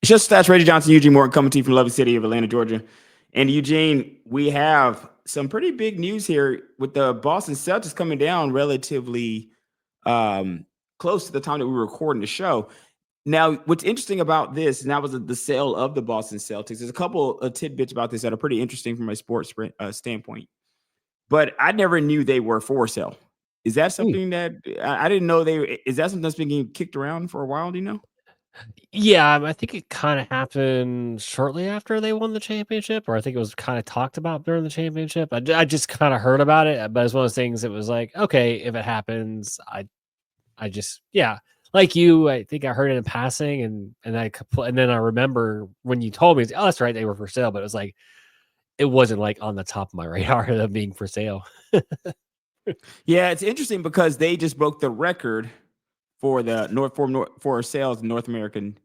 It's just Stats. Reggie Johnson, Eugene Morton, coming to you from the lovely city of Atlanta, Georgia. And Eugene, we have some pretty big news here with the Boston Celtics coming down relatively um, close to the time that we were recording the show. Now, what's interesting about this, and that was the sale of the Boston Celtics. There's a couple of tidbits about this that are pretty interesting from a sports standpoint. But I never knew they were for sale. Is that Mm. something that I didn't know they? Is that something that's been getting kicked around for a while? Do you know? Yeah, I think it kinda happened shortly after they won the championship, or I think it was kinda talked about during the championship. I just kinda heard about it, but it's one of those things that was like, "Okay, if it happens, I just" yeah. Like you, I think I heard it in passing, and then I remember when you told me, "Oh, that's right, they were for sale," but it was like, it wasn't, like, on the top of my radar of them being for sale. Yeah, it's interesting because they just broke the record for the for sales in North American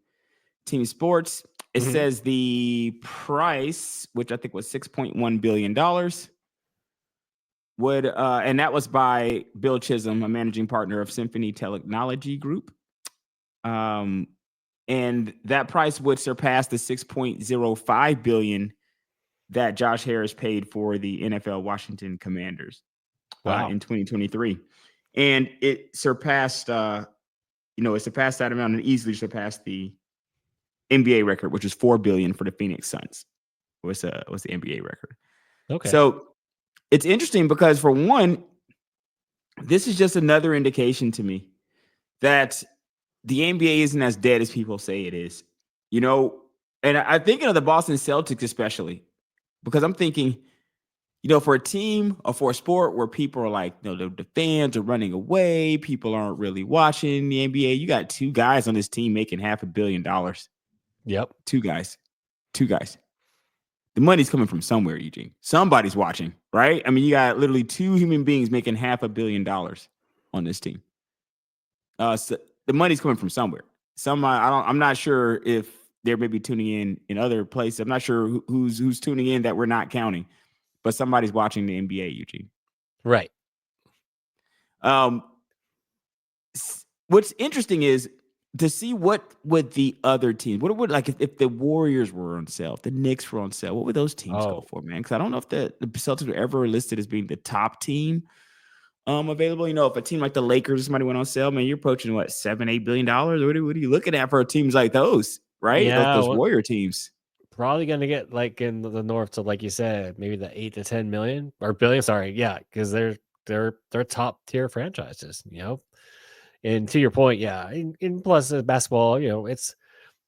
team sports. It Mhm. says the price, which I think was $6.1 billion, would and that was by Bill Chisholm, a managing partner of Symphony Technology Group. Um, and that price would surpass the 6.05 billion that Josh Harris paid for the NFL Washington Commanders Wow. in 2023. And it surpassed it surpassed that amount and easily surpassed the NBA record, which is 4 billion for the Phoenix Suns. Was the NBA record. Okay. So it's interesting because for one, this is just another indication to me that the NBA isn't as dead as people say it is. You know, and I'm thinking of the Boston Celtics especially because I'm thinking, for a team or for a sport where people are like, the fans are running away, people aren't really watching the NBA. You got two guys on this team making $500 million. Yep. Two guys. Two guys. The money's coming from somewhere, Eugene. Somebody's watching, right? I mean, you got literally two human beings making $500 million on this team. So the money's coming from somewhere. I'm not sure if they're maybe tuning in other places. I'm not sure who's tuning in that we're not counting, but somebody's watching the NBA, Eugene. Right. Um, what's interesting is to see what would the other teams, what would like if the Warriors were on sale, if the Knicks were on sale, what would those teams go Oh. for, man? Because I don't know if the Celtics were ever listed as being the top team available. If a team like the Lakers, somebody went on sale, man, you're approaching what, $7-8 billion? What are you looking at for teams like those, right? Those Yeah, those well, Warrior teams. probably gonna get, like, in the north to, like you said, maybe the 8 to 10 million or billion, sorry, yeah, because they're top tier franchises, And to your point, yeah, and plus, basketball, it's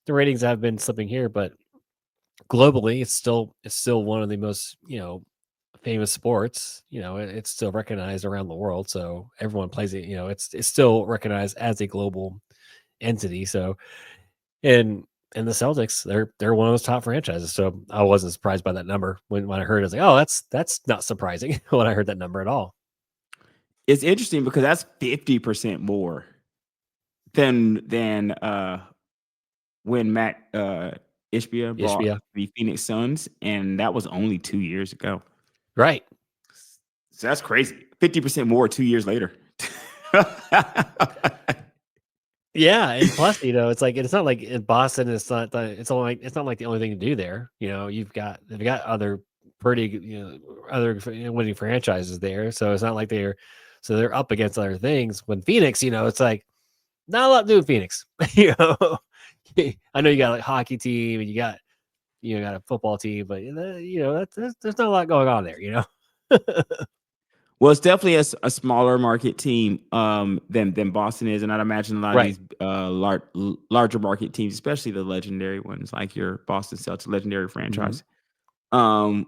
the ratings have been slipping here, but globally, it's still one of the most, famous sports. It's still recognized around the world, so everyone plays it. It's still recognized as a global entity. So, and and the Celtics, they're one of those top franchises. So I wasn't surprised by that number when I heard it. I was like, oh, that's not surprising when I heard that number at all. It's interesting because that's 50% more than when Matt Ishbia bought Ishbia, the Phoenix Suns, and that was only 2 years ago. right? So that's crazy. 50% more 2 years later. Yeah, and plus, it's like it's not like in Boston. It's not like the only thing to do there. They've got other pretty other winning franchises there. So it's not like they're up against other things. When Phoenix, it's like not a lot to do with Phoenix. you know, I know you got like hockey team and you got a football team, but there's not a lot going on there. Well, it's definitely a smaller market team than Boston is, and I'd imagine a lot of Right, these larger market teams, especially the legendary ones like your Boston Celtics legendary hmm franchise, um,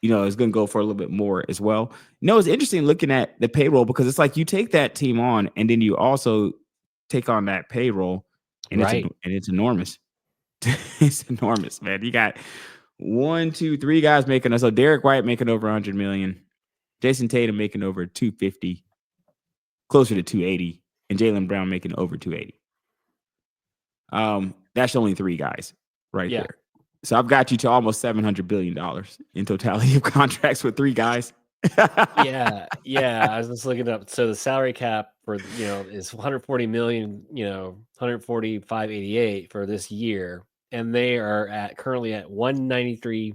is going to go for a little bit more as well. It's interesting looking at the payroll because it's like you take that team on, and then you also take on that payroll, and right. it's enormous. It's enormous, man. You got one, two, three guys making us. So Derek White making over 100 million. Jason Tatum making over 250, closer to 280, and Jaylen Brown making over 280. That's only three guys right Yeah. there. So I've got you to almost $700 billion in totality of contracts with three guys. Yeah, yeah, I was just looking up. So the salary cap is 140 million, 145.88 for this year. and they are currently at 193.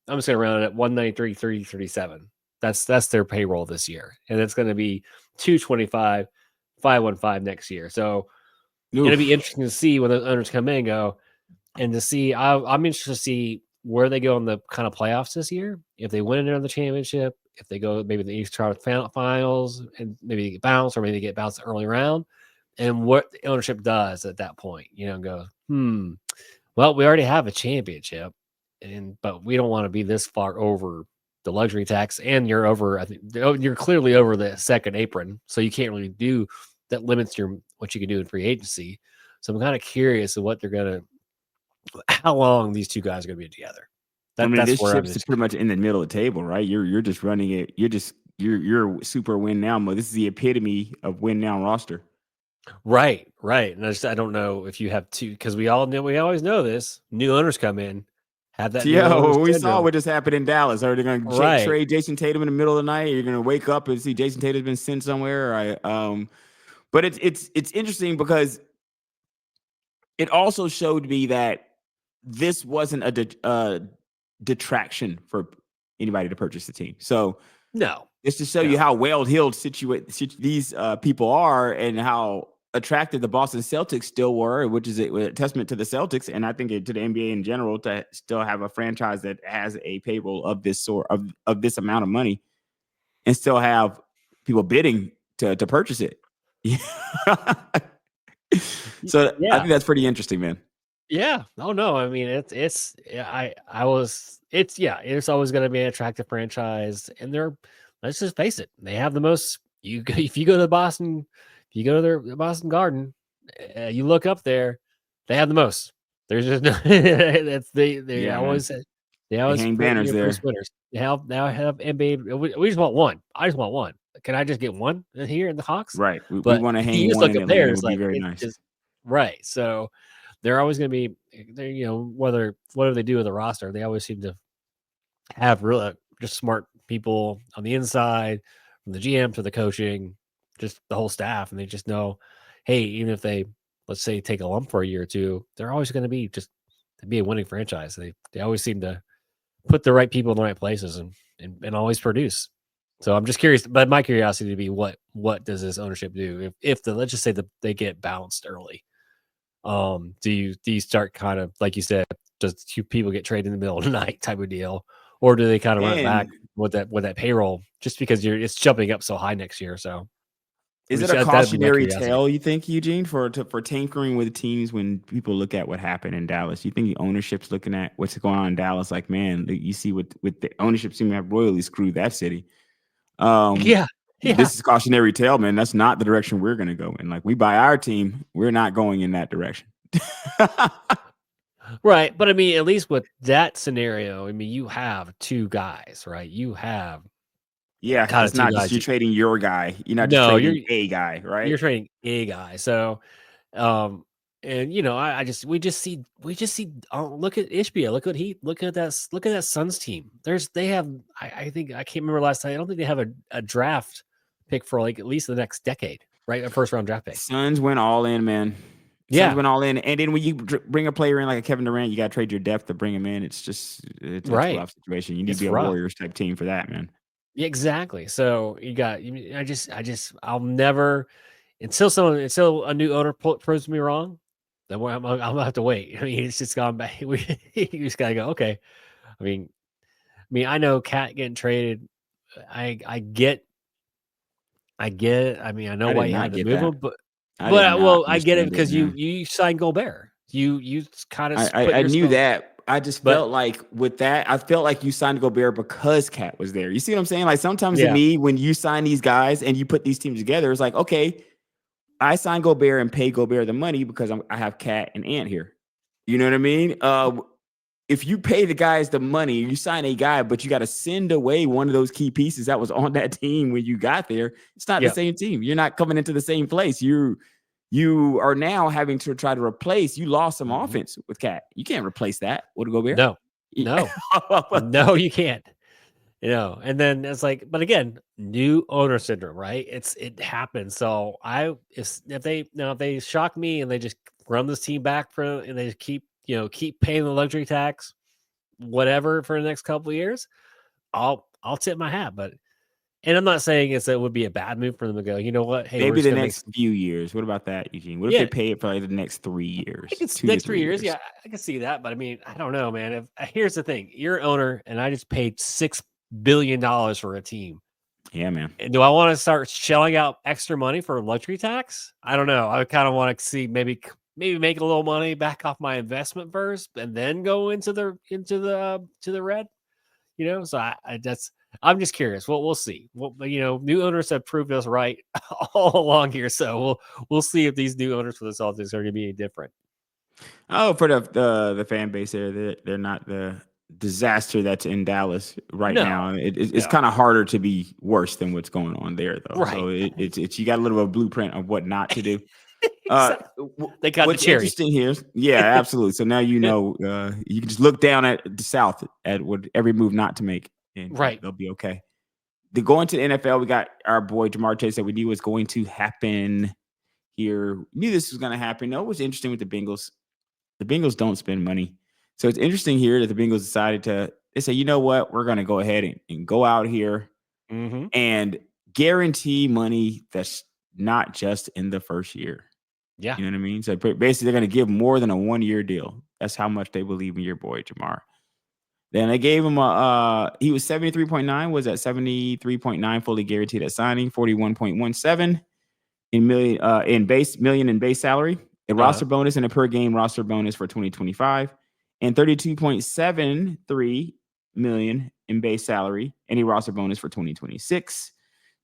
I'm just gonna round it at 193,337. That's their payroll this year, and it's going to be 225, 515 next year. So it'll be Oof. interesting to see when the owners come in and go, and to see. I'm interested to see where they go in the kind of playoffs this year. If they win another championship, if they go maybe the East Finals and maybe they get bounced, or maybe they get bounced early round, and what the ownership does at that point, and goes, well, we already have a championship, but we don't want to be this far over the luxury tax, and you're over. I think you're clearly over the second apron, so you can't really do that. Limits what you can do in free agency. So I'm kind of curious of what they're gonna, how long these two guys are gonna be together. I mean, That's this where I'm ship's pretty much in the middle of the table, right? You're just running it. You're super win now mode. This is the epitome of win now roster. right. And I don't know if you have two, because we always know this. New owners come in, have that new Yeah, owner we saw syndrome. what just happened in Dallas. Are they going to Right. trade Jason Tatum in the middle of the night? You're going to wake up and see Jason Tatum's been sent somewhere. Right? But it's interesting because it also showed me that this wasn't a detraction for anybody to purchase the team. So No. it's to show you how well-heeled these people are, and how attractive the Boston Celtics still were, which is a testament to the Celtics, and I think to the NBA in general, to still have a franchise that has a payroll of this sort of this amount of money, and still have people bidding to purchase it. So I think that's pretty interesting, man. Yeah. Oh no. I mean, it's it's always going to be an attractive franchise, and let's just face it, they have the most. If you go to Boston, if you go to their Boston Garden, you look up there, they have the most. There's just no. That's they Yeah, always man. they always hang banners produce there. winners. They now have NBA. We just want one. I just want one. Can I just get one here in the Hawks? Right. We But want to you hang just one look in up there, Atlanta. It it's would be like very it's nice. just right. So they're always going to be there. Whatever they do with the roster, they always seem to have really just smart people on the inside, from the GM to the coaching, just the whole staff, and they just know, hey, even if they, let's say, take a lump for a year or two, they're always going to be to be a winning franchise. They always seem to put the right people in the right places, and always produce. So I'm just curious, but my curiosity to be what does this ownership do if let's just say that they get bounced early. Do you start kind of, like you said, does two people get traded in the middle of the night type of deal, or do they kind of run it back And with that payroll, just because it's jumping up so high next year? So is it a that'd be my cautionary curiosity. tale, you think, Eugene, for tinkering with teams when people look at what happened in Dallas? You think the ownership's looking at what's going on in Dallas, like, man, you see with the ownership seem to have royally screwed that city. Yeah, This is cautionary tale, man. That's not the direction we're going to go in. Like, we buy our team, we're not going in that direction. right. But I mean, at least with that scenario, I mean, you have two guys, right? You have Yeah, kind of it's two not just guys. you're trading your guy. You're not just No, trading a guy, you're right? trading a guy. So, um, and we just see look at Ishbia, look at that Suns team. They have, I think, I can't remember last time. I don't think they have a draft pick for like at least the next decade, right? A first round draft pick. Suns went all in, man. Yeah. Suns went all in, and then when you bring a player in like a Kevin Durant, you got to trade your depth to bring him in. It's a Right. rough situation. You need It's to be a rough. Warriors type team for that, man. Yeah, exactly. So I'll never, until a new owner proves me wrong, then I'm gonna have to wait. I mean, it's just gone back. You just gotta go. Okay. I know Cat getting traded. I get it. I mean, I know I why did you not had to get move that. him, but I did not I get it understand it, because you man. you signed Gobert. You kind of put I knew yourself. that. I just But felt like with that, I felt like you signed Gobert because Cat was there. You see what I'm saying? Like sometimes to yeah, me, when you sign these guys and you put these teams together, it's like, okay, I signed Gobert and pay Gobert the money because I have Cat and Ant here. You know what I mean? If you pay the guys the money, you sign a guy, but you got to send away one of those key pieces that was on that team when you got there. It's not the yeah, same team. You're not coming into the same place. You are now having to try to replace. You lost some offense with Cat. You can't replace that with Gobert. no, no, you can't. And then it's like, but again, new owner syndrome, right? It happens. So if they shock me and they just run this team back and they just keep keep paying the luxury tax, whatever, for the next couple of years, I'll tip my hat. And I'm not saying it would be a bad move for them to go, you know what? Hey, we're Maybe just the gonna make next few years. What about that, Eugene? What if yeah. they pay it for like the next 3 I years, think it's 2 to next 3 3 years. years? Yeah, I can see that. But I mean, I don't know, man. Here's the thing: you're an owner, and I just paid $6 billion for a team. Yeah, man. And do I want to start shelling out extra money for luxury tax? I don't know. I kind of want to see maybe make a little money back off my investment first, and then go into the red. So I'm just curious. We'll see. New owners have proved us right all along here, so we'll see if these new owners for the Celtics are going to be any different. Oh, for the fan base there, they're not the disaster that's in Dallas right now. No, It's no, kind of harder to be worse than what's going on there, though. right? So it's you got a little bit of a blueprint of what not to do. Exactly. They got the What's cherry. interesting here, yeah, absolutely. So now you can just look down at the South at what every move not to make, and Right. they'll be okay. Going to the NFL, we got our boy Ja'Marr Chase that we knew was going to happen here. We knew this was going to happen. No, it was interesting with the Bengals. The Bengals don't spend money. So it's interesting here that the Bengals decided they say, you know what, we're going to go ahead and go out here and guarantee money that's not just in the first year. Yeah. You know what I mean? So basically, they're going to give more than a 1-year deal. That's how much they believe in your boy, Ja'Marr. Then they gave him he was 73.9, was at 73.9 fully guaranteed at signing, 41.17 in base salary, a roster bonus and a per game roster bonus for 2025, and 32.73 million in base salary, any roster bonus for 2026.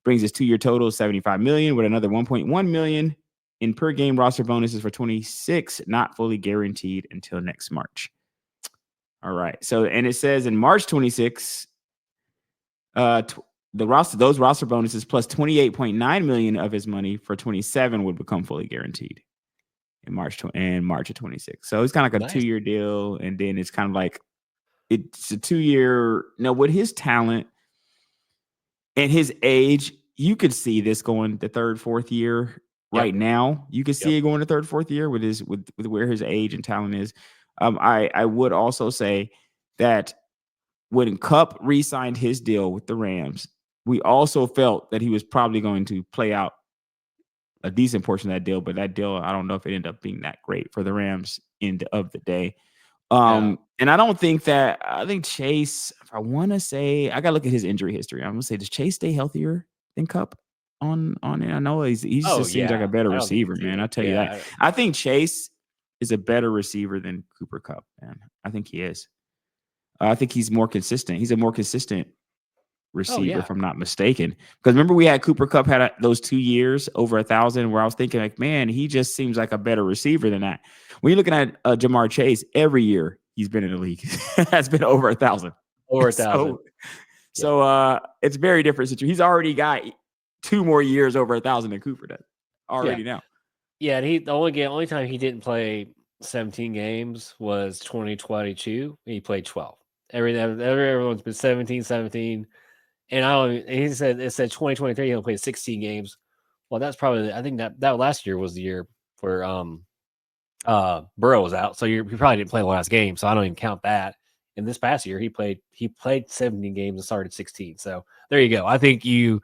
Brings his 2-year total of 75 million with another 1.1 million in per game roster bonuses for 26, not fully guaranteed until next March. All right. So, and it says in March 26, those roster bonuses plus 28.9 million of his money for 27 would become fully guaranteed in March of 26. So it's kind of like a 2-year deal, and then it's kind of like it's a 2-year. Now, with his talent and his age, you could see this going the 3rd, 4th year. Right now, you can see it going to 3rd, 4th year with where his age and talent is. I would also say that when Kupp re-signed his deal with the Rams, we also felt that he was probably going to play out a decent portion of that deal, but that deal, I don't know if it ended up being that great for the Rams end of the day. And I think Chase, if I want to say, I got to look at his injury history. I'm going to say, does Chase stay healthier than Kupp on it? I know he just seems like a better receiver, man. I'll tell you that. I think Chase is a better receiver than Cooper Kupp, man. I think he is. I think he's more consistent. He's a more consistent receiver, if I'm not mistaken. Because remember, we had Cooper Kupp had those 2 years over 1,000, where I was thinking, like, man, he just seems like a better receiver than that. When you're looking at Ja'Marr Chase, every year he's been in the league has been over 1,000. Over 1,000. So it's a very different situation. He's already got 2 more years over 1,000 than Cooper does already now. Yeah, and the only time he didn't play 17 games was 2022. He played 12. Everyone's been 17, and it said 2023 he only played 16 games. Well, that's probably, I think that last year was the year where Burrow was out, so he probably didn't play the last game, so I don't even count that. And this past year he played 17 games and started 16. So there you go. I think you're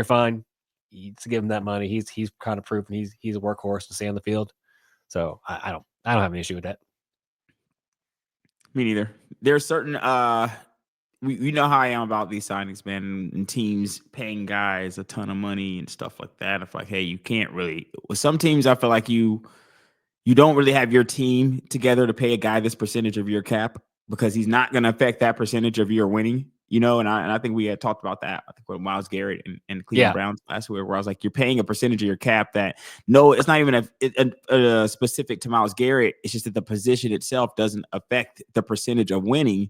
fine. You give him that money. He's kind of proven he's a workhorse to stay on the field. So I don't have an issue with that. Me neither. There's certain we know how I am about these signings, man, and teams paying guys a ton of money and stuff like that. I feel like, hey, you can't really. With some teams, I feel like you don't really have your team together to pay a guy this percentage of your cap, because he's not going to affect that percentage of your winning. And I think we had talked about that. I think with Myles Garrett and Cleveland Browns last week, where I was like, you're paying a percentage of your cap that, no, it's not even a specific to Myles Garrett. It's just that the position itself doesn't affect the percentage of winning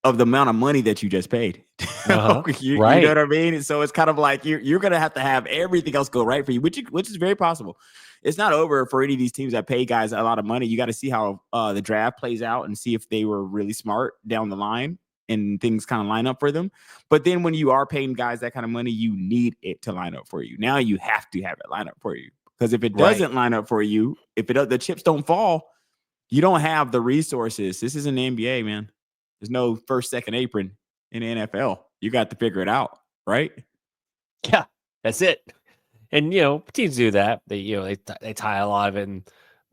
of the amount of money that you just paid. You know what I mean? And so it's kind of like you're going to have everything else go right for you, which is very possible. It's not over for any of these teams that pay guys a lot of money. You got to see how the draft plays out and see if they were really smart down the line and things kind of line up for them. But then when you are paying guys that kind of money, you need it to line up for you. Now you have to have it line up for you, because if it doesn't line up for you, if the chips don't fall, You don't have the resources. This isn't the NBA, man. There's no first, second apron in the NFL. You got to figure it out, right? Yeah, that's it. And teams do that. They tie a lot of it in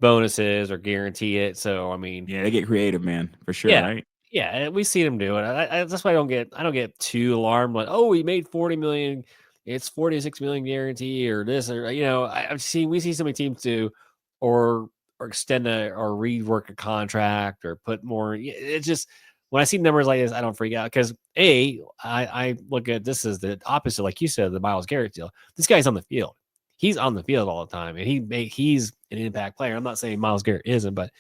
bonuses or guarantee it. So I mean, Yeah, they get creative, man, for sure, yeah, right? yeah, we see them do it. That's why I don't get too alarmed. Like, oh, he made 40 million. It's 46 million guarantee or this or we see so many teams do, or extend or rework a contract or put more. It's just when I see numbers like this, I don't freak out because I look at this as the opposite, like you said, the Myles Garrett deal. This guy's on the field. He's on the field all the time, and he's an impact player. I'm not saying Myles Garrett isn't, but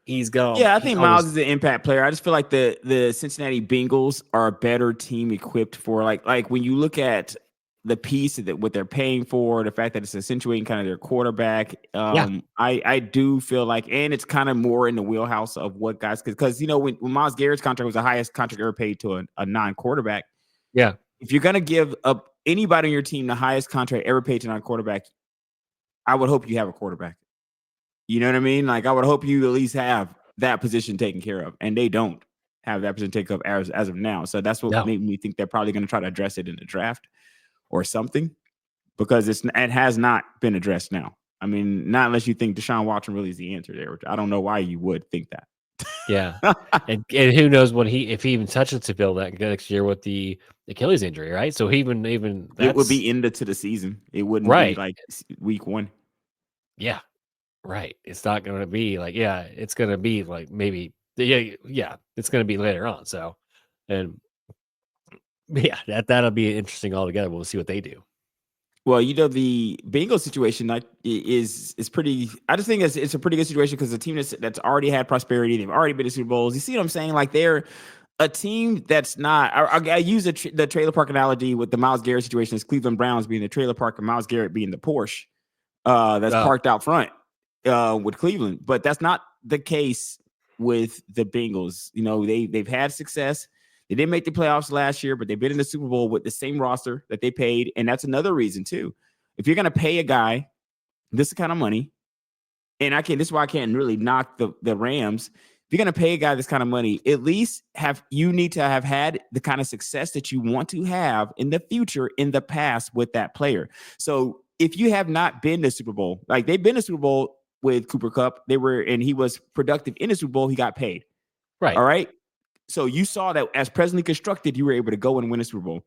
he's Yeah, I he's think always Miles is an impact player. I just feel like the Cincinnati Bengals are a better team equipped for like when you look at the piece that what they're paying for, the fact that it's accentuating kind of their quarterback. yeah. I do feel like, and it's kind of more in the wheelhouse of what guys because when Myles Garrett's contract was the highest contract ever paid to a non-quarterback. Yeah. If you're gonna give up anybody on your team the highest contract ever paid to a non-quarterback, I would hope you have a quarterback. You know what I mean? Like I would hope you at least have that position taken care of, and they don't have that position taken care of as of now. So that's what No. made me think they're probably going to try to address it in the draft or something because it has not been addressed now. I mean, not unless you think Deshaun Watson really is the answer there. Which I don't know why you would think that. Yeah. And who knows if he even touches to build that next year with the Achilles injury, right? So even It would that's be into to the season. It wouldn't be right. like week 1. Yeah. Right. It's not going to be like, yeah, it's going to be like maybe, yeah, it's going to be later on. So, and yeah, that'll be interesting altogether. We'll see what they do. Well, the Bengals situation is pretty. I just think it's a pretty good situation because the team that's already had prosperity. They've already been to Super Bowls. You see what I'm saying? Like they're a team that's not. I use the trailer park analogy with the Myles Garrett situation as Cleveland Browns being the trailer park and Myles Garrett being the Porsche that's Oh, parked out front with Cleveland. But that's not the case with the Bengals. They've had success. They didn't make the playoffs last year, but they've been in the Super Bowl with the same roster that they paid. And that's another reason, too. If you're going to pay a guy this kind of money, and this is why I can't really knock the Rams. If you're going to pay a guy this kind of money, at least you need to have had the kind of success that you want to have in the future, in the past with that player. So if you have not been to Super Bowl, like they've been to Super Bowl with Cooper Kupp, and he was productive in the Super Bowl, he got paid. right. All right. So you saw that as presently constructed, you were able to go and win a Super Bowl.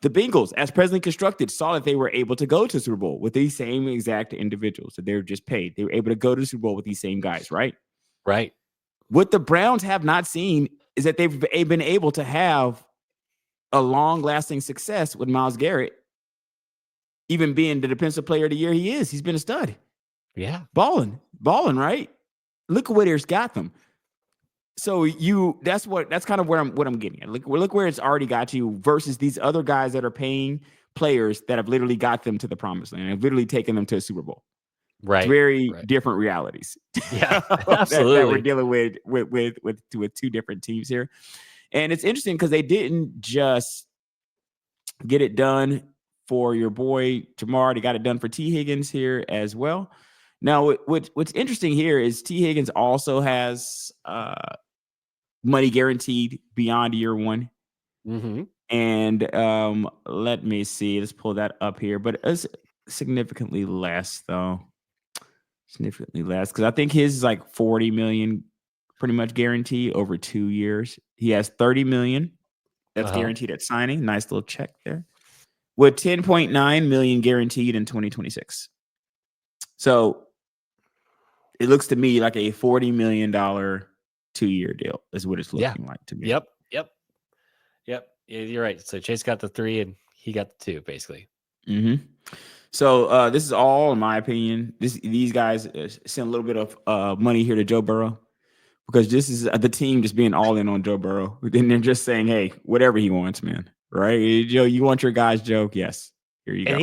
The Bengals, as presently constructed, saw that they were able to go to Super Bowl with these same exact individuals that they were just paid. They were able to go to the Super Bowl with these same guys, right? Right. What the Browns have not seen is that they've been able to have a long-lasting success with Myles Garrett, even being the defensive player of the year he is. He's been a stud. Yeah. Balling, right? Look at where it's got them. So that's kind of what I'm getting at. Look where it's already got you versus these other guys that are paying players that have literally got them to the promised land. Have literally taken them to a Super Bowl. Right. It's very right. different realities. Yeah, absolutely. that we're dealing with two different teams here. And it's interesting because they didn't just get it done for your boy Jamar. They got it done for T. Higgins here as well. Now, what's interesting here is T. Higgins also has money guaranteed beyond year 1. Mm-hmm. And let me see. Let's pull that up here. But it's significantly less, though. Significantly less. Because I think his is like 40 million pretty much guaranteed over 2 years. He has 30 million that's guaranteed at signing. Nice little check there. With 10.9 million guaranteed in 2026. So it looks to me like a $40 million 2-year deal is what it's looking like to me. Yep. Yeah, you're right. So Chase got the 3 and he got the 2, basically. Mm-hmm. So this is all, in my opinion. These guys send a little bit of money here to Joe Burrow because this is the team just being all in on Joe Burrow. Then they're just saying, "Hey, whatever he wants, man. Right, Joe? You want your guy's joke? Yes. Here you go." I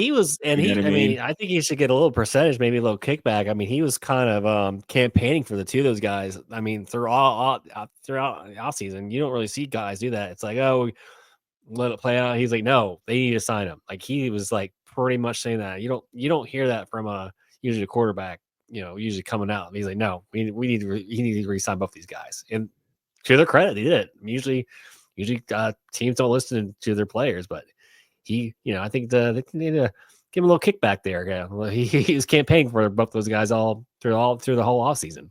mean, I think he should get a little percentage, maybe a little kickback. I mean, he was kind of campaigning for the 2 of those guys. I mean, throughout off season, you don't really see guys do that. It's like, oh, let it play out. He's like, no, they need to sign him. Like he was like pretty much saying that. You don't hear that from usually a quarterback. usually coming out. He's like, no, he need to re-sign both these guys. And to their credit, he did it. Usually teams don't listen to their players, but he, I think they need to give him a little kickback there. Yeah, well, he was campaigning for both those guys all through the whole offseason.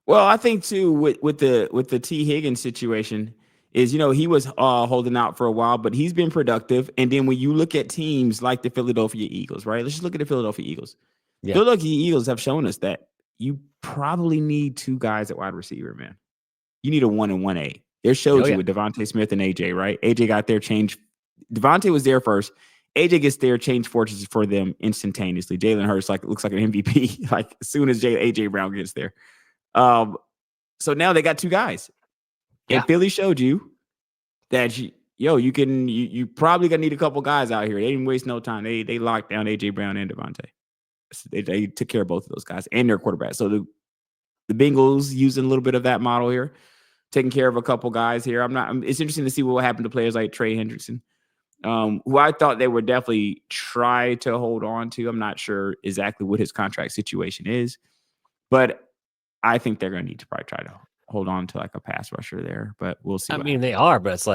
Well, I think too with the T. Higgins situation is, he was holding out for a while, but he's been productive. And then when you look at teams like the Philadelphia Eagles, right? Let's just look at the Philadelphia Eagles. Yeah. Philadelphia Eagles have shown us that you probably need two guys at wide receiver, man. You need a 1 and 1A. It showed you with Devontae Smith and AJ, right? AJ got there, changed. Devontae was there first. AJ gets there, changed fortunes for them instantaneously. Jalen Hurts looks like an MVP as soon as AJ Brown gets there. So now they got two guys. And Philly showed you that you probably gonna need a couple guys out here. They didn't waste no time. They locked down AJ Brown and Devontae. They took care of both of those guys and their quarterback. So the Bengals using a little bit of that model here, taking care of a couple guys here. It's interesting to see what will happen to players like Trey Hendrickson, who I thought they would definitely try to hold on to. I'm not sure exactly what his contract situation is, but I think they're going to need to probably try to hold on to a pass rusher there, but we'll see. They are, but it's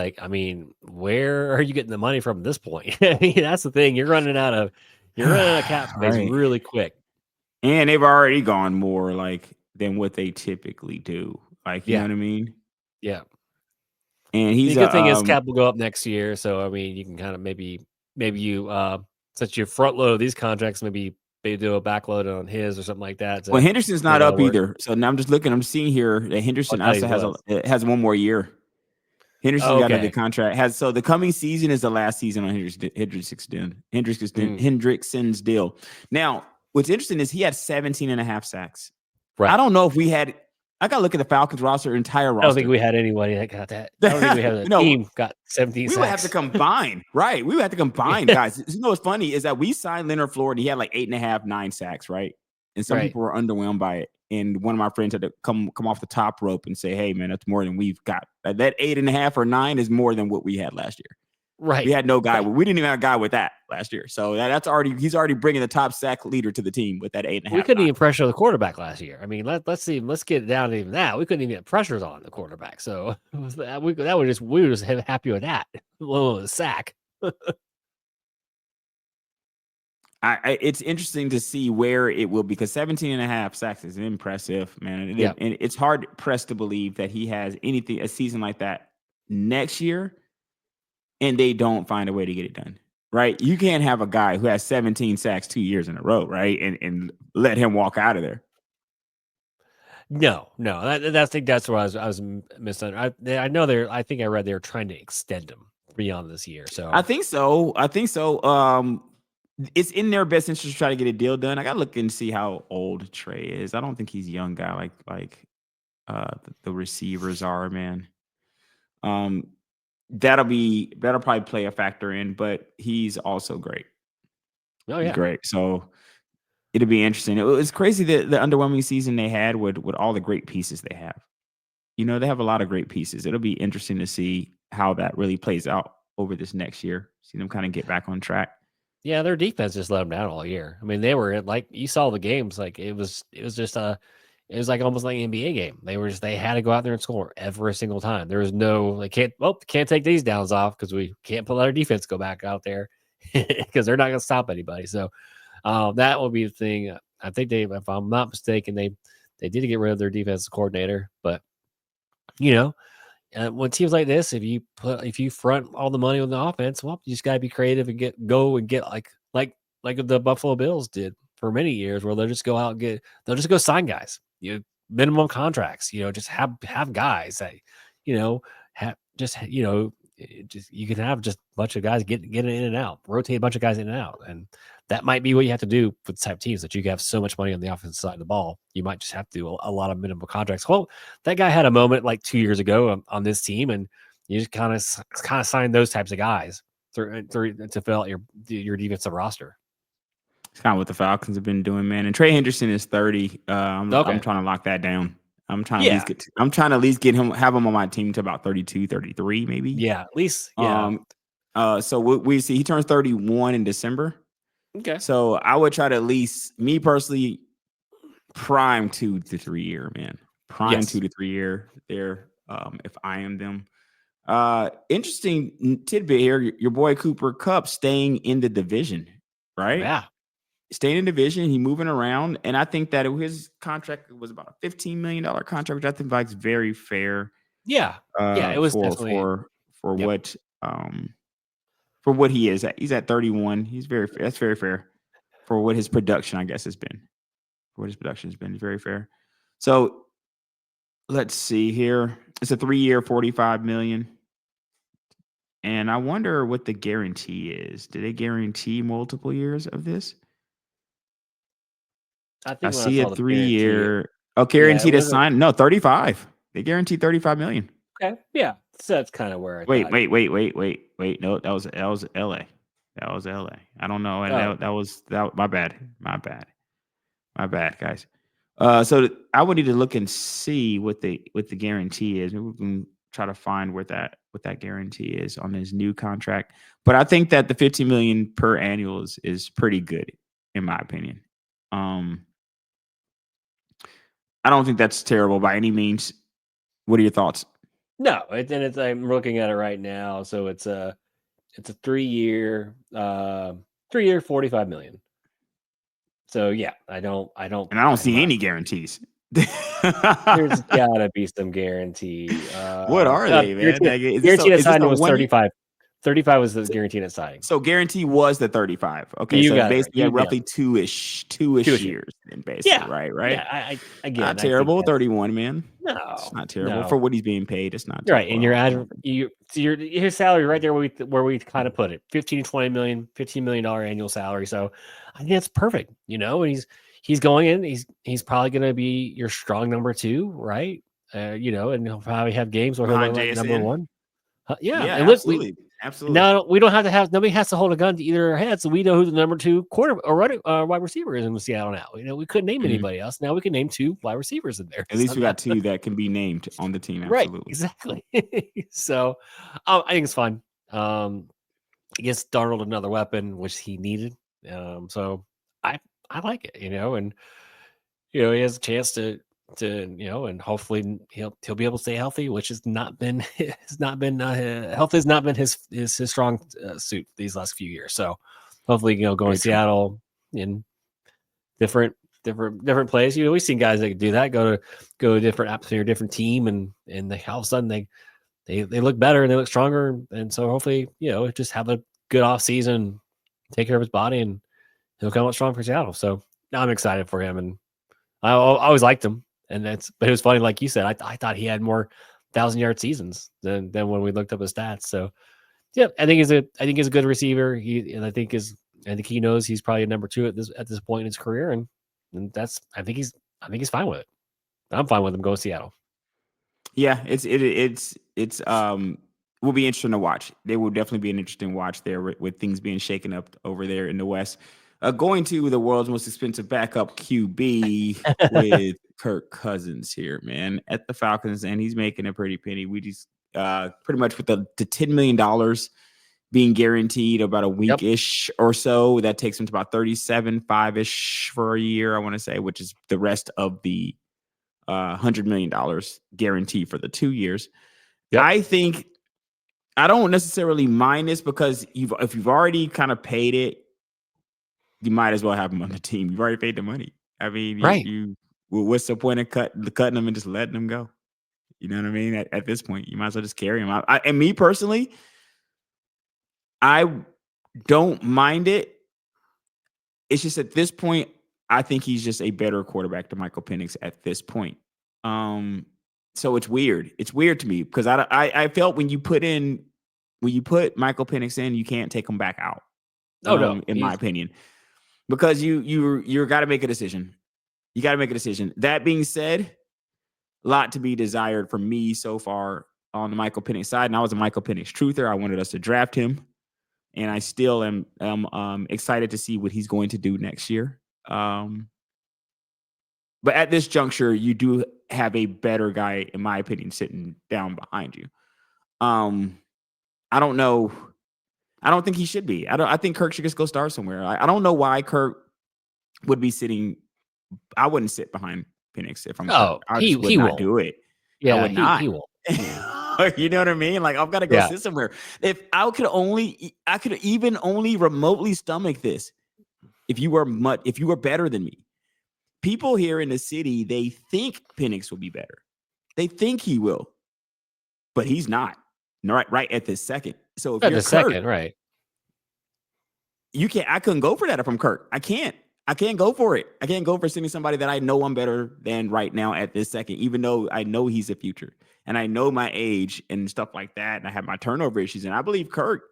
where are you getting the money from at this point? That's the thing. You're running out of cap space really quick. And they've already gone more than what they typically do. You know what I mean? Yeah. And he's the good thing is cap will go up next year. So, you can kind of maybe you, since you front load these contracts, maybe they do a backload on his or something like that. Well, Henderson's not up either. So now I'm seeing here that Henderson also has one more year. Henderson got another contract. So the coming season is the last season on Hendrickson's deal. Now, what's interesting is he had 17.5 sacks. Right. I don't know if I got to look at the Falcons roster, entire roster. I don't think we had anybody that got that. I don't think we have a team got 17 sacks. We would have to combine, right? We would have to combine, guys. What's funny is that we signed Leonard Floyd, and he had 8.5, 9 sacks, right? And some people were underwhelmed by it. And one of my friends had to come off the top rope and say, hey, man, that's more than we've got. That 8.5 or 9 is more than what we had last year. Right. We had no guy. We didn't even have a guy with that last year. So he's already bringing the top sack leader to the team with that 8.5. We couldn't even pressure the quarterback last year. Let's get it down to even that. We couldn't even get pressures on the quarterback. So we were just happy with that. A sack. It's interesting to see where it will be, because 17.5 sacks is impressive, man. And it's hard pressed to believe that he has a season like that next year, and they don't find a way to get it done, right? You can't have a guy who has 17 sacks 2 years in a row, right? And let him walk out of there. No. I think that's where I was misunderstanding. I know I think I read they were trying to extend him beyond this year. So I think so. It's in their best interest to try to get a deal done. I got to look and see how old Trey is. I don't think he's a young guy like the receivers are, man. That'll probably play a factor in, but he's also great. Oh yeah, he's great. So it'll be interesting. It was crazy the underwhelming season they had with all the great pieces they have. They have a lot of great pieces. It'll be interesting to see how that really plays out over this next year. See them kind of get back on track. Yeah, their defense just let them down all year. They were you saw the games, it was just almost like an NBA game. They had to go out there and score every single time. There was they can't take these downs off because we can't let our defense go back out there because they're not going to stop anybody. So that will be the thing. I think if I'm not mistaken, they did get rid of their defensive coordinator, but when teams like this, if you front all the money on the offense, well, you just gotta be creative and get like the Buffalo Bills did for many years, where they'll just go out and they'll just go sign guys, minimum contracts, just have guys that, you can have just a bunch of guys get in and out, rotate a bunch of guys in and out. And that might be what you have to do with the type of teams that you have so much money on the offensive side of the ball. You might just have to do a lot of minimum contracts. Well, that guy had a moment 2 years ago on this team, and you just kind of sign those types of guys through to fill out your defensive roster. It's kind of what the Falcons have been doing, man. And Trey Henderson is 30. I'm trying to lock that down. I'm trying to at least have him on my team to about 32, 33, maybe. Yeah, at least. Yeah. So we see he turns 31 in December. Okay. So I would try to at least, me personally, prime 2 to 3 year, man. Prime Yes. 2 to 3 year there. If I am them. Interesting tidbit here. Your boy Cooper Kupp staying in the division, right? Yeah. Staying in the division, he moving around, and I think that his contract was about a $15 million contract, which I think like is very fair. Yeah. Yeah. It was definitely. For Yep. what he is. He's at 31. That's very fair for what his production, I guess, has been. For what his production has been, very fair. So let's see here. It's a 3-year, 45 million. And I wonder what the guarantee is. Do they guarantee multiple years of this? I I think when I see a saw the guarantee, 3-year. Oh, yeah, it guaranteed to wasn't sign. No, 35. They guaranteed 35 million. okay. Yeah. So that's kind of where I Wait. thought. No, that was LA. That was LA. I don't know. And Oh, that was that. My bad. My bad, guys. So I would need to look and see what the guarantee is. Maybe we can try to find what that guarantee is on his new contract. But I think that the 15 million per annual is pretty good, in my opinion. I don't think that's terrible by any means. What are your thoughts? no. And it's, I'm looking at it right now. So it's a 3-year, 3-year, 45 million. So yeah, I don't, And I don't I'm see not. any guarantees. There's gotta be some guarantee. What are they, man? Like, Guaranteed at is this signing a was 1 year? 35. 35 was the guaranteed at signing. So guarantee was the 35. Okay, You so got it right. basically You had nailed roughly it. two-ish 2 years then basically, Yeah. right? Yeah. I again, Not I think terrible. that's 31, man. It's no, not terrible for no. what he's being paid. It's not You're right. terrible And at your all. ad, his salary right there where we kind of put it, 15 to 20 million, $15 million annual salary. So I think that's perfect, and he's going in, he's probably going to be your strong number 2, right? And he'll probably have games where he'll Behind look like number JSN? 1. Yeah. Yeah, And look, absolutely. Absolutely. now we don't have to have, nobody has to hold a gun to either head. So we know who the number 2 quarter or wide receiver is in Seattle now. We couldn't name Mhm. anybody else. Now we can name 2 wide receivers in there. At least So we got that's 2 that can be named on the team. right. Absolutely. Exactly. So I think it's fine. He gives Darnold another weapon, which he needed. So I like it, and he has a chance to and hopefully he'll be able to stay healthy, which has not been health has not been his strong suit these last few years. So hopefully going Very to true. Seattle in different plays. We've seen guys that can do that, go to a different atmosphere, different team, and they all of a sudden they look better and they look stronger. And so hopefully, just have a good off season, take care of his body, and he'll come out strong for Seattle. So now I'm excited for him, and I always liked him. And but it was funny, like you said, I thought he had more 1,000-yard seasons than when we looked up his stats. So yeah, I think he's a good receiver. I think he knows he's probably a number 2 at this point in his career, and that's I think he's fine with it. I'm fine with him going to Seattle. Yeah, it's will be interesting to watch. They will definitely be an interesting watch there with things being shaken up over there in the West. Going to the world's most expensive backup QB with Kirk Cousins here, man, at the Falcons, and he's making a pretty penny. We just pretty much with the $10 million being guaranteed about a Yep. week-ish or so. That takes him to about 37.5-ish for a year, I want to say, which is the rest of the $100 million guarantee for the 2 years. Yep. I think I don't necessarily mind this because if you've already kind of paid it, you might as well have him on the team. You've already paid the money. I mean, Right. what's the point of cutting them and just letting them go? You know what I mean? At this point, you might as well just carry him. And me personally, I don't mind it. It's just at this point, I think he's just a better quarterback than Michael Penix at this point. So it's weird. It's weird to me because I felt when you put Michael Penix in, you can't take him back out. Oh no, In my opinion, because you got to make a decision. You got to make a decision. That being said, a lot to be desired from me so far on the Michael Penix side, and I was a Michael Penix truther. I wanted us to draft him, and I still am excited to see what he's going to do next year. But at this juncture, you do have a better guy, in my opinion, sitting down behind you. I don't know. I don't think he should be. I think Kirk should just go start somewhere. I don't know why Kirk would be sitting I wouldn't sit behind Penix if I'm Kirk. Oh, I just would he not will. do it. I Yeah, would not. he will. You know what I mean? Like, I've got to go Yeah. sit somewhere. If I could even only remotely stomach this. If you were better than me, people here in the city, they think Penix will be better. They think he will, but he's not. Right at this second. So if At you're the Kirk, second, right? you can't. I couldn't go for that if I'm Kirk. I can't go for it. I can't go for sending somebody that I know I'm better than right now at this second, even though I know he's the future and I know my age and stuff like that. And I have my turnover issues. And I believe Kirk,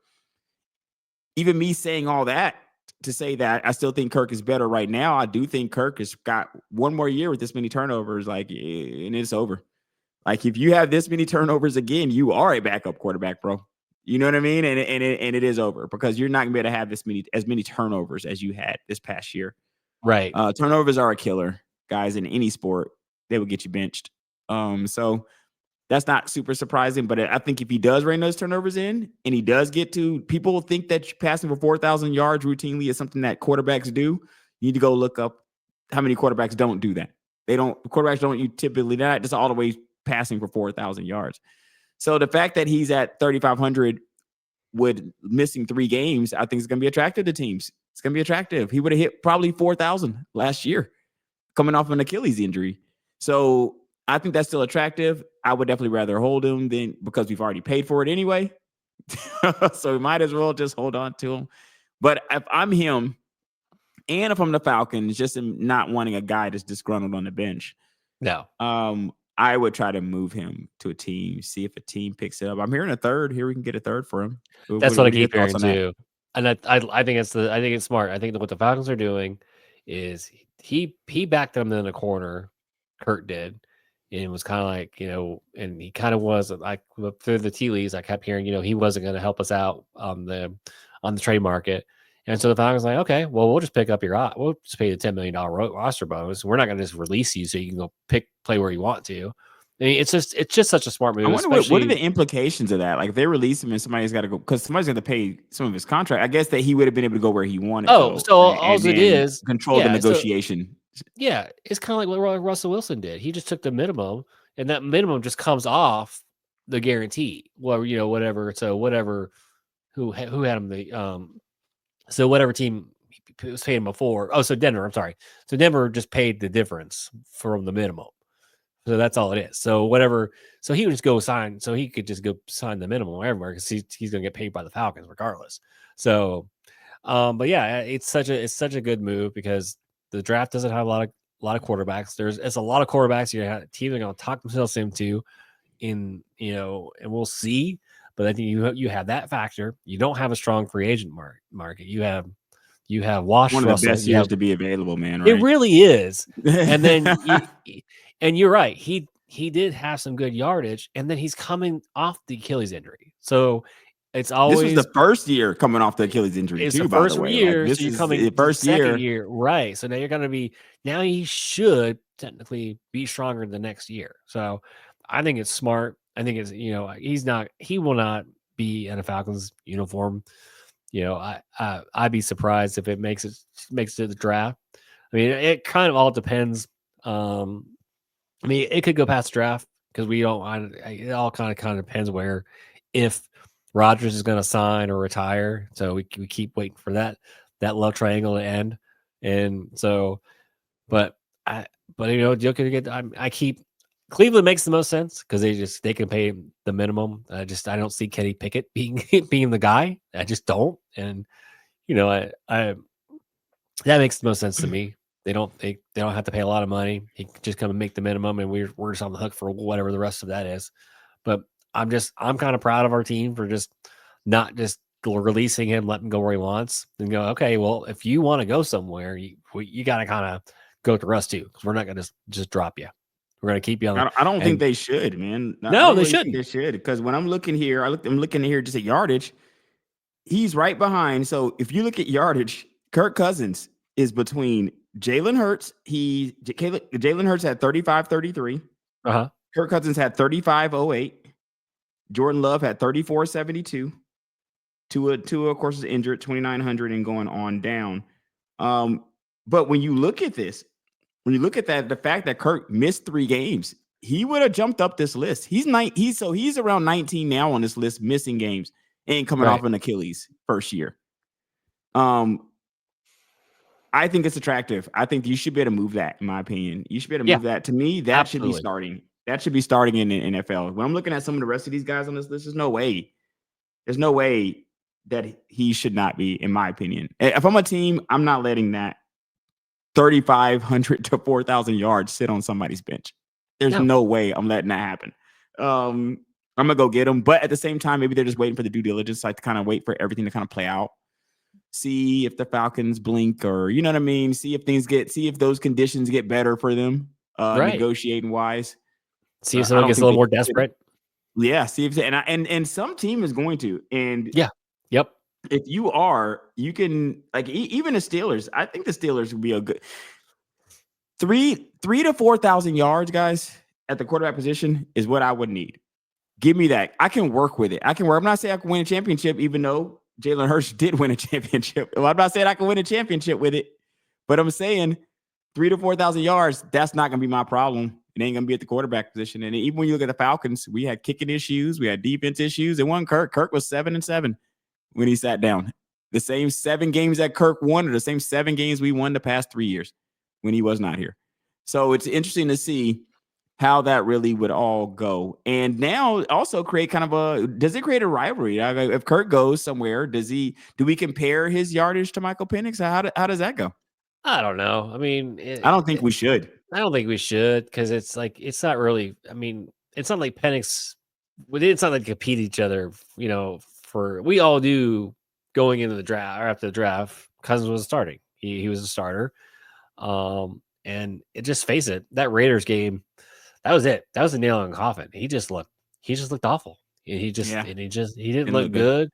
even me saying all that to say that I still think Kirk is better right now. I do think Kirk has got one more year with this many turnovers, like, and it's over. Like, if you have this many turnovers again, you are a backup quarterback, bro. You know what I mean? And it is over because you're not gonna be able to have as many turnovers as you had this past year. Right. Turnovers are a killer, guys, in any sport. They will get you benched. So that's not super surprising, but I think if he does rein those turnovers in and he does get to, people think that passing for 4,000 yards routinely is something that quarterbacks do. You need to go look up how many quarterbacks don't do that. Quarterbacks don't, you typically not just all the way passing for 4,000 yards. So the fact that he's at 3,500 with missing 3 games, I think it's going to be attractive to teams. It's going to be attractive. He would have hit probably 4,000 last year coming off an Achilles injury. So I think that's still attractive. I would definitely rather hold him than, because we've already paid for it anyway. So we might as well just hold on to him. But if I'm him and if I'm the Falcons, just not wanting a guy that's disgruntled on the bench, No. I would try to move him to a team, see if a team picks it up. I'm hearing a third. Here we can get a third for him. That's what I are your keep hearing thoughts on that? too. And I think it's smart. I think that what the Falcons are doing is he backed them in a corner, Kurt did, and was kind of like, and he kind of was like through the tea leaves. I kept hearing, he wasn't going to help us out on the trade market. And so the Falcons like, okay, well, we'll just pick up we'll just pay the $10 million roster bonus. We're not going to just release you so you can go play where you want to. I mean, it's just such a smart move. I wonder what are the implications of that? Like, if they release him and somebody's got to go, because somebody's going to pay some of his contract. I guess that he would have been able to go where he wanted. Oh, so all it is control the negotiation. It's kind of like what Russell Wilson did. He just took the minimum, and that minimum just comes off the guarantee. Well, whatever. So whatever, who had him so whatever team was paying him before. Oh, so Denver. I'm sorry. So Denver just paid the difference from the minimum. So that's all it is. So whatever. So he would just go sign. So he could just go sign the minimum everywhere because he's going to get paid by the Falcons regardless. So, but yeah, it's such a good move because the draft doesn't have a lot of quarterbacks. It's a lot of quarterbacks teams are going to talk themselves into, and we'll see. But I think you have that factor. You don't have a strong free agent market. You have washed one of Russell. The best years to be available, man. Right? It really is. And then and you're right. He did have some good yardage, and then he's coming off the Achilles injury. So it's always this was the first year coming off the Achilles injury. It's too, the by first the way. year. Like, so you're coming the first year, right? So now you're going to be. Now he should technically be stronger the next year. So I think it's smart. I think it's he will not be in a Falcons uniform. I'd be surprised if it makes it to the draft. I mean, it kind of all depends. I mean, it could go past draft because we don't. It all kind of depends if Rodgers is going to sign or retire. So we keep waiting for that love triangle to end. And so, but you can get. I keep Cleveland makes the most sense because they can pay the minimum. I don't see Kenny Pickett being the guy. I just don't. And I that makes the most sense to me. They don't have to pay a lot of money. He can just come and make the minimum, and we're just on the hook for whatever the rest of that is. But I'm kind of proud of our team for just not just releasing him, letting him go where he wants, and go, okay, well, if you want to go somewhere, you got to kind of go to us too, because we're not going to just drop you. We're going to keep you on. I don't think they should, man. No, they shouldn't. They should, because when I'm looking here, I'm looking here just at yardage. He's right behind. So if you look at yardage, Kirk Cousins is between Jalen Hurts. Jalen Hurts had 35-33. Kirk Cousins had 35-08. Jordan Love had 34-72. Tua, of course, is injured, 2,900 and going on down. But when you look at this, when you look at that, the fact that Kirk missed 3 games, he would have jumped up this list. He's around 19 now on this list, missing games and coming off an Achilles first year. I think it's attractive. I think you should be able to move that, in my opinion. You should be able to move that. To me, that should be starting. That should be starting in the NFL. When I'm looking at some of the rest of these guys on this list, there's no way that he should not be, in my opinion. If I'm a team, I'm not letting that 3,500 to 4,000 yards sit on somebody's bench. There's no way I'm letting that happen. I'm gonna go get him, but at the same time, maybe they're just waiting for the due diligence, like to kind of wait for everything to kind of play out. See if the Falcons blink, or you know what I mean. See if those conditions get better for them, negotiating wise. See if someone gets a little more desperate. Yeah, see if and some team is going to. And yep. If you are, you can even the Steelers. I think the Steelers would be a good 3,000 to 4,000 yards, guys, at the quarterback position is what I would need. Give me that. I can work with it. I'm not saying I can win a championship, even though Jalen Hurts did win a championship. Well, I'm not saying I can win a championship with it, but I'm saying 3,000 to 4,000 yards, that's not going to be my problem. It ain't going to be at the quarterback position. And even when you look at the Falcons, we had kicking issues. We had defense issues. It wasn't Kirk. Kirk was 7-7 when he sat down. The same 7 games that Kirk won are the same 7 games we won the past 3 years when he was not here. So it's interesting to see how that really would all go. And now also create does it create a rivalry? If Kirk goes somewhere, do we compare his yardage to Michael Penix? How does that go? I don't know. I mean, I don't think we should. I don't think we should, because it's not really, I mean, it's not like Penix, it's not like they compete each other, we all do going into the draft or after the draft. Cousins was starting. He was a starter. And just face it, that Raiders game, that was it. That was a nail in the coffin. He just looked awful. He didn't look good.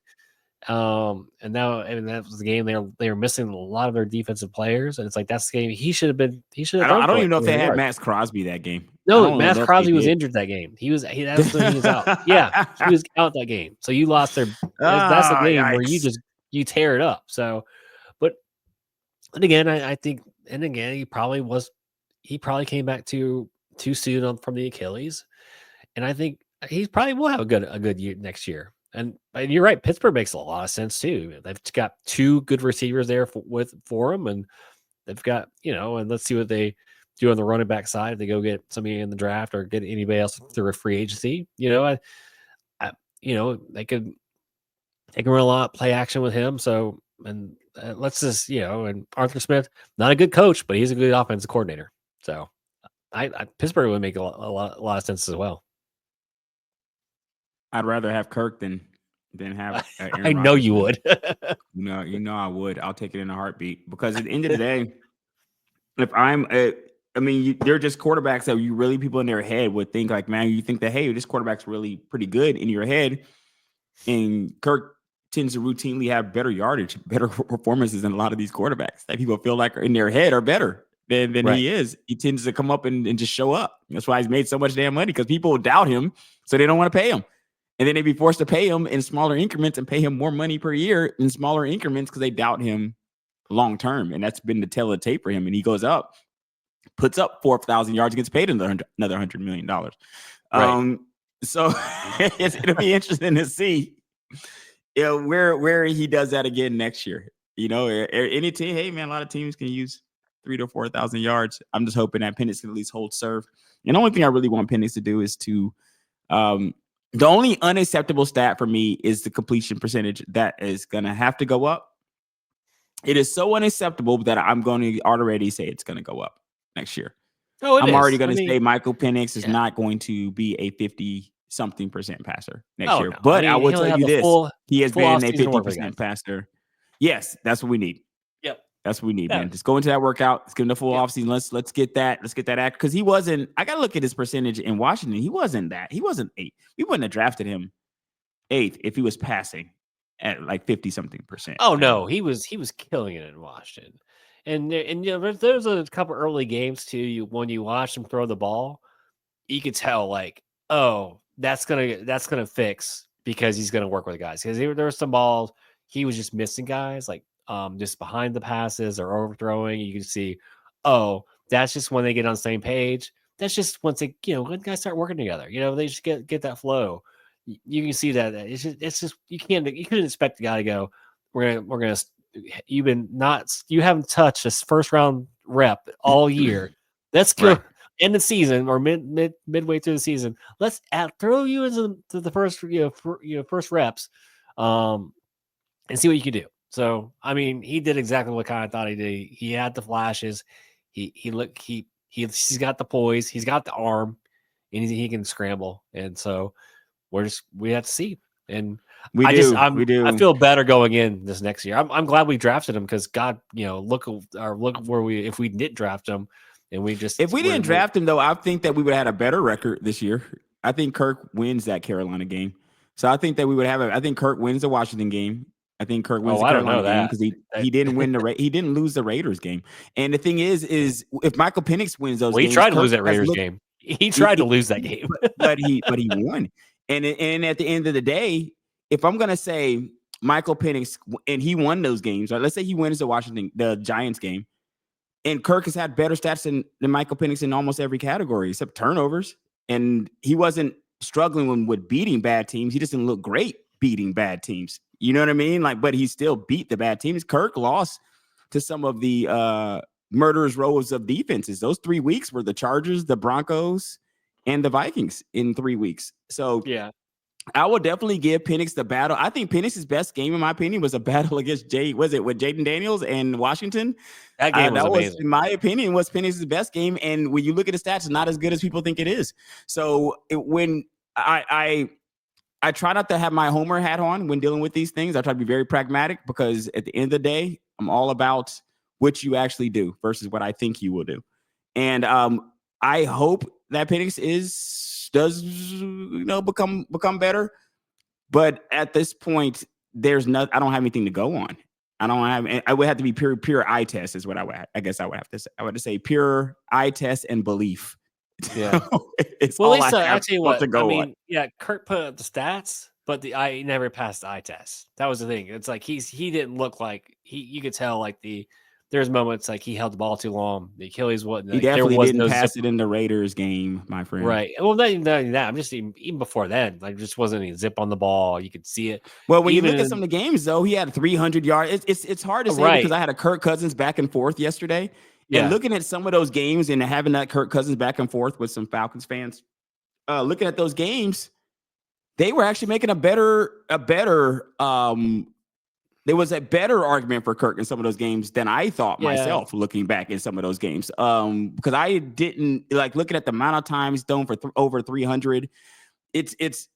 And that was the game they were missing a lot of their defensive players, and it's like that's the game he should have. I don't even know if they had Max Crosby that game. No, Max Crosby was injured that game. He was out. Yeah, he was out that game. So you lost their. That's the game where you tear it up. So, and again, I think, and again, he probably came back too soon from the Achilles, and I think he probably will have a good year next year. And you're right, Pittsburgh makes a lot of sense too. They've got 2 good receivers there for them, and they've got and let's see what they do on the running back side. If they go get somebody in the draft or get anybody else through a free agency, they can run a lot, play action with him. So and let's just and Arthur Smith, not a good coach, but he's a good offensive coordinator. So Pittsburgh would make a lot of sense as well. I'd rather have Kirk than have Aaron I know Rodgers. you would. I would. I'll take it in a heartbeat, because at the end of the day, if they're just quarterbacks that people in their head would think like, man, you think that, hey, this quarterback's really pretty good in your head, and Kirk tends to routinely have better yardage, better performances than a lot of these quarterbacks that people feel like are in their head are better than he is. He tends to come up and just show up. That's why he's made so much damn money, because people doubt him, so they don't want to pay him. And then they'd be forced to pay him in smaller increments and pay him more money per year in smaller increments because they doubt him long term. And that's been the tell of the tape for him. And he goes up, puts up 4,000 yards, gets paid another $100 million. So it'll be interesting to see where he does that again next year. Any team, hey man, a lot of teams can use 3,000 to 4,000 yards. I'm just hoping that Penix can at least hold serve. And the only thing I really want Penix to do is to the only unacceptable stat for me is the completion percentage. That is going to have to go up. It is so unacceptable that I'm going to already say it's going to go up next year. I'm already going to say Michael Penix is not going to be a 50-something% passer next year. No. But I will tell you this. He has been a 50% passer. Yes, that's what we need. Yep. That's what we need, man. Just go into that workout. Let's give him the full offseason. Let's get that. Let's get that act. Because he wasn't. I got to look at his percentage in Washington. He wasn't 8. We wouldn't have drafted him 8th if he was passing at like 50-something%. Oh no, he was killing it in Washington. And there's a couple early games too. When you watch him throw the ball, you could tell like, oh, that's gonna fix, because he's gonna work with the guys. Because there were some balls he was just missing guys, like just behind the passes or overthrowing. You can see, oh, That's just when they get on the same page. That's just once they, when guys start working together, they just get that flow. You can see that it's just you couldn't expect the guy to go, we're gonna you haven't touched this first round rep all year. Let's go Right. end the season or midway through the season. Let's throw you into the first first reps, and see what you can do. So I mean, he did exactly what kind of thought he did. He had the flashes. He's got the poise. He's got the arm, and he can scramble. And so we have to see. And We I do. feel better going in this next year. I'm glad we drafted him because God, look where if we didn't draft him and If we didn't draft him though, I think that we would have had a better record this year. I think Kirk wins that Carolina game. So I think that we would have I think Kirk wins the Washington game. I think Kirk wins the Carolina game because he didn't win he didn't lose the Raiders game. And the thing is if Michael Penix wins those games, he tried to lose that Raiders game. He tried to lose that game, but he won. And at the end of the day, if I'm gonna say Michael Penix and he won those games, right? Let's say he wins the Giants game, and Kirk has had better stats than Michael Penix in almost every category except turnovers, and he wasn't struggling with beating bad teams. He just didn't look great beating bad teams. You know what I mean? But he still beat the bad teams. Kirk lost to some of the murderers rows of defenses. Those 3 weeks were the Chargers, the Broncos, and the Vikings in 3 weeks. So yeah, I will definitely give Penix the battle. I think Penix's best game, in my opinion, was a battle against with Jaden Daniels and Washington. That game was amazing. In my opinion, was Penix's best game. And when you look at the stats, it's not as good as people think it is. So when I try not to have my homer hat on when dealing with these things. I try to be very pragmatic because at the end of the day, I'm all about what you actually do versus what I think you will do. And I hope that Penix does become better. But at this point, I don't have anything to go on. I would have to be pure eye test is what I guess I would have to say. I would have to say pure eye test and belief. Yeah. It's well, all Lisa, I I'll tell you what. to go on. Yeah, Kirk put up the stats, but the eye never passed the eye test. That was the thing. It's like he didn't look like you could tell like there's moments like he held the ball too long. The Achilles wasn't. He definitely didn't pass it in the Raiders game, my friend. Right. Well, not even that. I'm just even before then, like just wasn't any zip on the ball. You could see it. Well, when you look at some of the games, though, he had 300 yards. It's hard to say because I had a Kirk Cousins back and forth yesterday. And looking at some of those games and having that Kirk Cousins back and forth with some Falcons fans, looking at those games, they were actually making there was a better argument for Kirk in some of those games than I thought myself looking back in some of those games. Because I didn't looking at the amount of times thrown for over 300. It's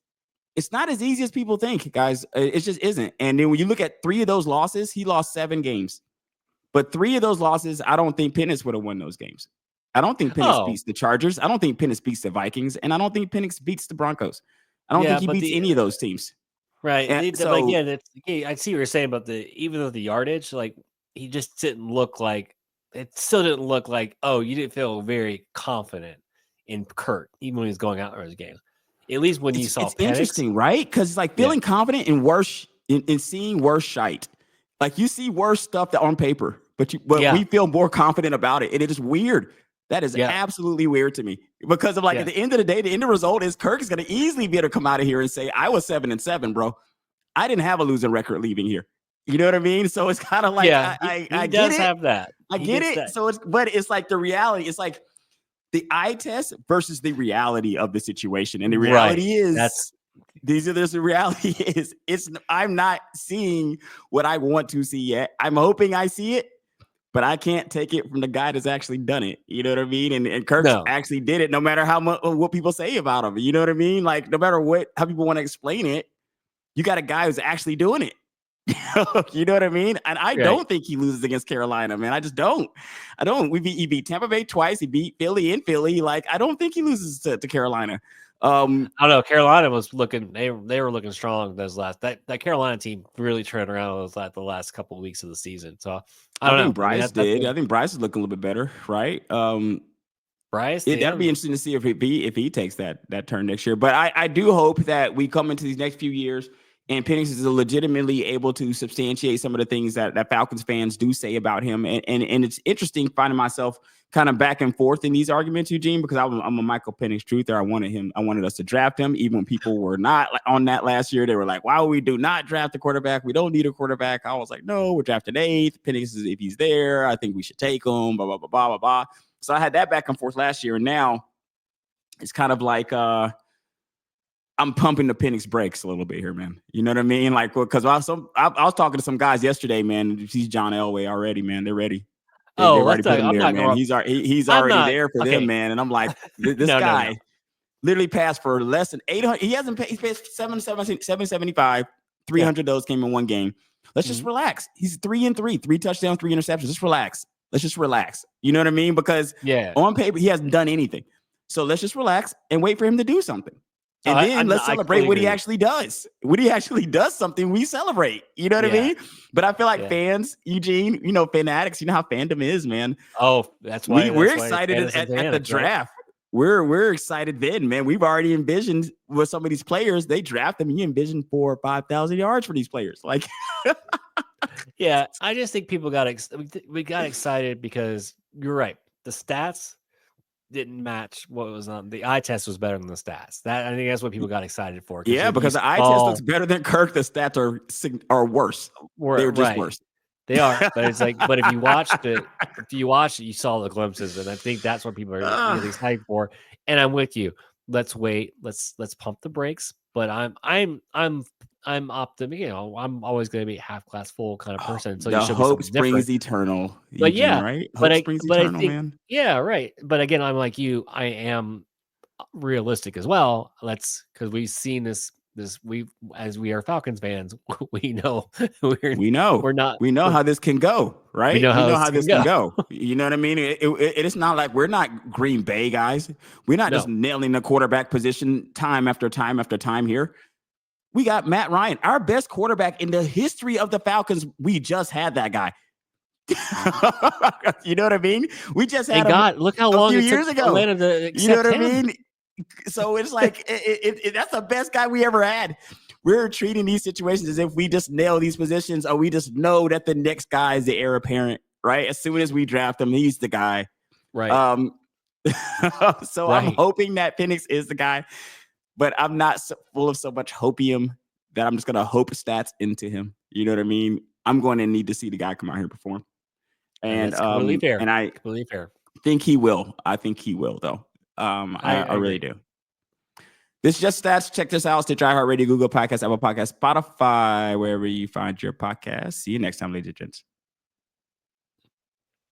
not as easy as people think, guys. It just isn't. And then when you look at 3 of those losses, he lost 7 games. But 3 of those losses, I don't think Penix would have won those games. I don't think Penix beats the Chargers. I don't think Penix beats the Vikings. And I don't think Penix beats the Broncos. I don't think he beats any of those teams. Right. And I see what you're saying about even though the yardage, like he just didn't look like it still didn't look like, you didn't feel very confident in Kirk, even when he was going out for his game. At least when you saw it's interesting, right? Because feeling confident in worse in seeing worse shite. Like you see worse stuff on paper, but we feel more confident about it. And it is weird. That is absolutely weird to me because of at the end of the day, the end result is Kirk is going to easily be able to come out of here and say, I was 7-7, bro. I didn't have a losing record leaving here. You know what I mean? So it's kind of like, I does get it. Have that. I get it. That. So but it's like the reality. It's like the eye test versus the reality of the situation. And the reality is the reality is I'm not seeing what I want to see yet. I'm hoping I see it, but I can't take it from the guy that's actually done it. You know what I mean? And Kirk actually did it, no matter how much what people say about him. You know what I mean? Like no matter how people want to explain it, you got a guy who's actually doing it. You know what I mean? And I don't think he loses against Carolina, man. I just don't. I don't. He beat Tampa Bay twice. He beat Philly in Philly. Like I don't think he loses to Carolina. I don't know. Carolina was looking. They were looking strong. That Carolina team really turned around the last couple of weeks of the season. So I don't know. Bryce did. I think Bryce is looking a little bit better, right? Bryce. That'd be interesting to see if he takes that turn next year. But I do hope that we come into these next few years And Penix is legitimately able to substantiate some of the things that Falcons fans do say about him. And it's interesting finding myself kind of back and forth in these arguments, Eugene, because I'm a Michael Penix truther. I wanted us to draft him, even when people were not on that last year. They were like, "Why would we do not draft a quarterback? We don't need a quarterback." I was like, "No, we're drafting 8th. Penix is, if he's there, I think we should take him." Blah blah blah blah blah blah. So I had that back and forth last year, and now it's kind of like I'm pumping the Penix brakes a little bit here, man. You know what I mean? Like, because I was talking to some guys yesterday, man. He's John Elway already, man. They're ready. They already put him there, man. He's already there for them, man. And I'm like, this guy literally passed for less than 800. He hasn't paid. He's paid 775. 300 of those came in one game. Let's just relax. He's 3-3, 3 touchdowns, 3 interceptions. Just relax. Let's just relax. You know what I mean? Because on paper, he hasn't done anything. So let's just relax and wait for him to do something. And then let's celebrate what he actually does. When he actually does something, we celebrate. You know what I mean? But I feel like fans, Eugene, fanatics, you know how fandom is, man. Oh, that's why we're excited at the draft. Right? We're excited then, man. We've already envisioned with some of these players, they draft them and you envision 4,000 or 5,000 yards for these players. Like, yeah, I just think people we got excited because you're right. The stats didn't match what was on the eye test was better than the stats. I think that's what people got excited for. Yeah, because the eye test looks better than Kirk. The stats are worse. They're just worse. They are, but it's like, but if you watched it, you saw the glimpses, and I think that's what people are really excited for. And I'm with you. Let's wait. Let's pump the brakes. But I'm optimistic. I'm always going to be half glass full kind of person. So the hope springs eternal. But Eugene, right? Hope springs eternal, I think, man. Yeah, right. But again, I'm like you. I am realistic as well. Because we've seen this. As we are Falcons fans, we know we know how this can go, right? We know how this can go. You know what I mean? It's not like we're not Green Bay guys. We're not just nailing the quarterback position time after time after time here. We got Matt Ryan, our best quarterback in the history of the Falcons. We just had that guy. You know what I mean? We just had him. Look how long it took years ago. You know what I mean? So it's like that's the best guy we ever had. We're treating these situations as if we just nail these positions, or we just know that the next guy is the heir apparent, right? As soon as we draft him, he's the guy, right? So I'm hoping that Penix is the guy, but I'm not full of so much hopium that I'm just gonna hope stats into him. You know what I mean? I'm going to need to see the guy come out here and perform, and that's completely fair. And I completely fair. Think he will. I think he will, though. I really do. This is Just Stats. Check this out. Stitcher, iHeartRadio, Google Podcasts, Apple Podcasts, Spotify, wherever you find your podcasts. See you next time, ladies and gents.